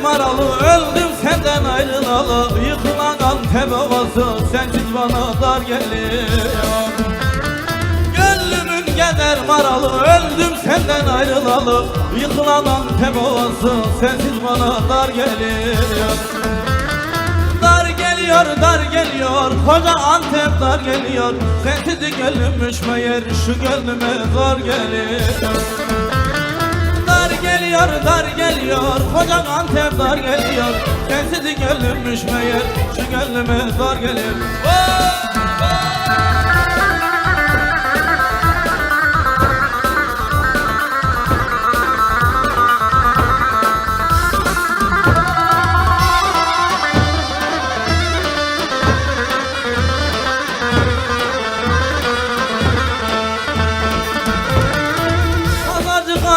maralı, öldüm senden ayrılalı. Yıkılan Antep ovası sensiz bana dar geliyor. Gönlümün gider maralı, öldüm senden ayrılalı. Yıkılan Antep ovası sensiz bana dar geliyor. Dar geliyor, dar geliyor, koca Antep dar geliyor. Sensiz gönlümmüş meğer şu gönlüme zor geliyor. Dar geliyor, dar geliyor, koca Antep dar geliyor. Sensiz gönlümmüş meğer şu gönlüme zor geliyor.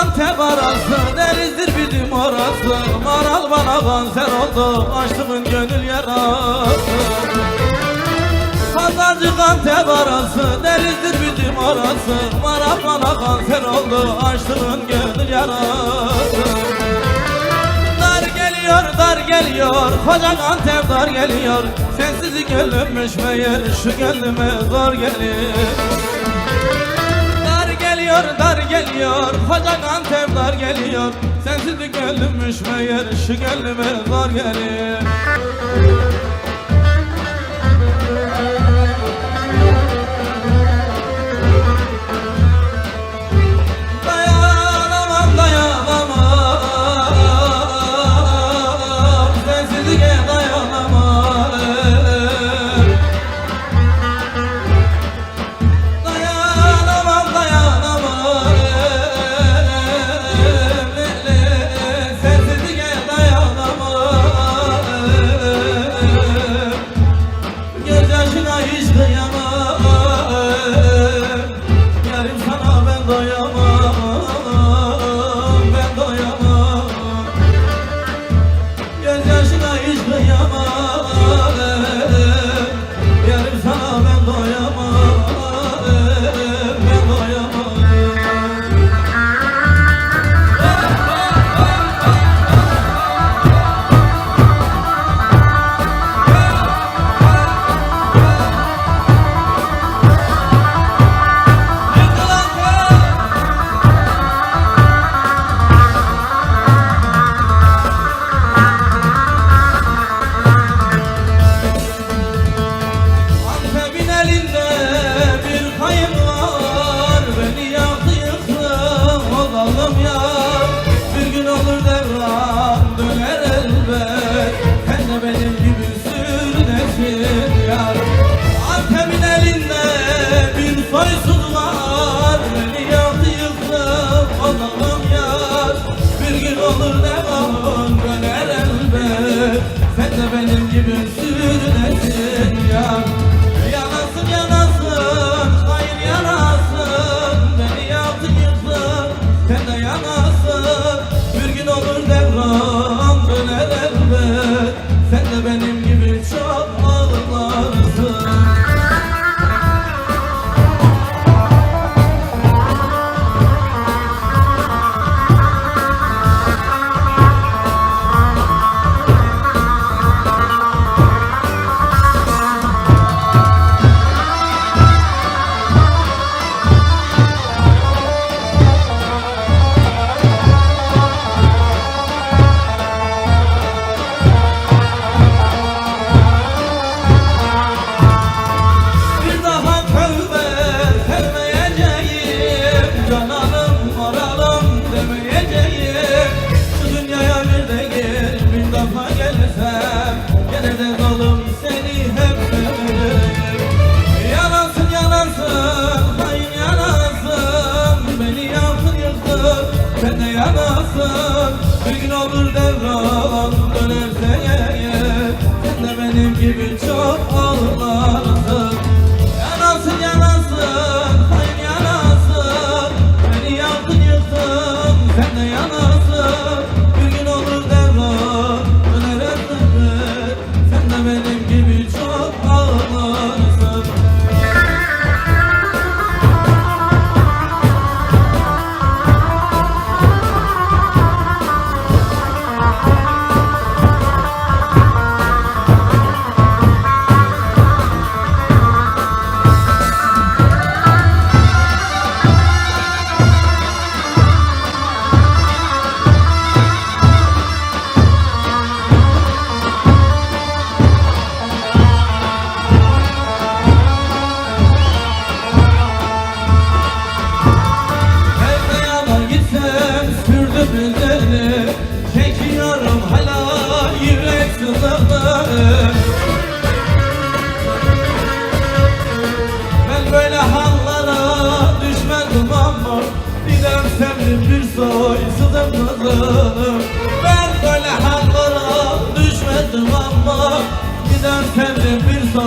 Antep arası, denizdir bizim orası. Maral bana kanser oldu, açtığın gönül yarası. Pazarcık Antep arası, denizdir bizim orası. Maral bana kanser oldu, açtığın gönül yarası. Dar geliyor, dar geliyor, koca Antep dar geliyor. Sensiz gönlümmüş meğer şu gönlüme zor geliyor. Dar geliyor, koca Antep dar geliyor. Sensiz gönlümmüş meğer şu gönlüme zor geliyor. Dayanamam, dayanamam, sensizliğe dayanamam. Dayanamam, dayanamam, sensizliğe dayanamam. Gözyaşına hiç kıyamam, yarim sana ben doyamam, ben doyamam. Gözyaşına hiç kıyamam, yarim sana ben doyamam, ben doyamam. Antep'in elinde bir kayın var, beni yaktı yıktı o zalim yar. Bir gün olur devran döner elbet, sen de benim gibi sürünesin yar. Antep'in elinde bir soysuz var, beni yaktı yıktı o zalim yar. Bir gün olur devran döner elbet, sen de benim gibi sürünesin yar. Yanasın, yanasın, hayır yanasın, beni yaktın yıktın, sen de yanasın. Bir gün olur devran döner elbet, sen de benim gibi çok ağlarsın. Bir daha tövbe etmeyeceğim, cananım moralım demeyeceğim. Şu dünyaya bir de gel, bir defa gelsem, gene de zalim seni hep seveceğim. Yanasın, yanasın, hayır yanasın, beni yaktın yıktın, sen de yanasın. Bir gün olur devran dönerse eğer, sen de benim gibi çok ağlarsın. Yanasın, yanasın, hayır yanasın, beni yaktın yıktın, sen de yanasın. Bir gün olur devran dönerse eğer, sen de benim gibi çok ağlarsın.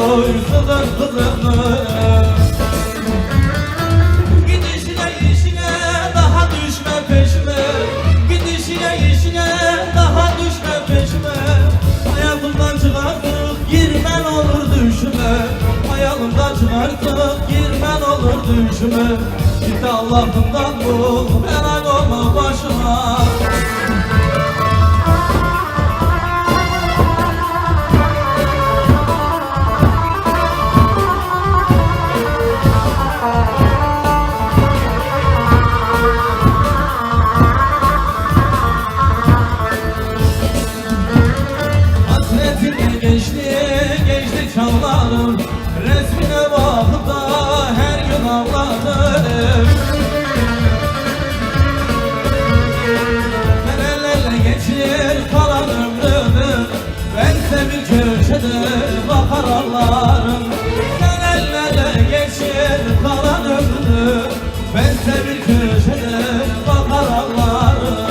koysunlar kızını. Gidişine işine daha düşme peşime, gidişine işine daha düşme peşime. Hayatımdan çıkartıp girmen olur düşme, hayalımdan çıkartıp girmen olur düşme. Git Allah'ından bul, helal olma başıma. Hasretinle geçti çağlarım, resmine bakıp da her gün ağladım. Senelerle geçir kalan ömrümü, bense bir köşede bakar ağlarım. Senelerle geçir kalan ömrümü, bense bir köşede bakar ağlarım.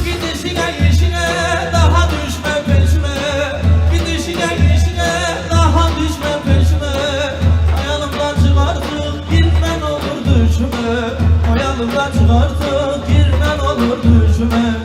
Gidişine işine daha düşme peşime, gidişine işine daha düşme peşime. Hayalımdan çıkartıp girmen olur düşme, hayalımdan çıkartıp girmen olur düşme.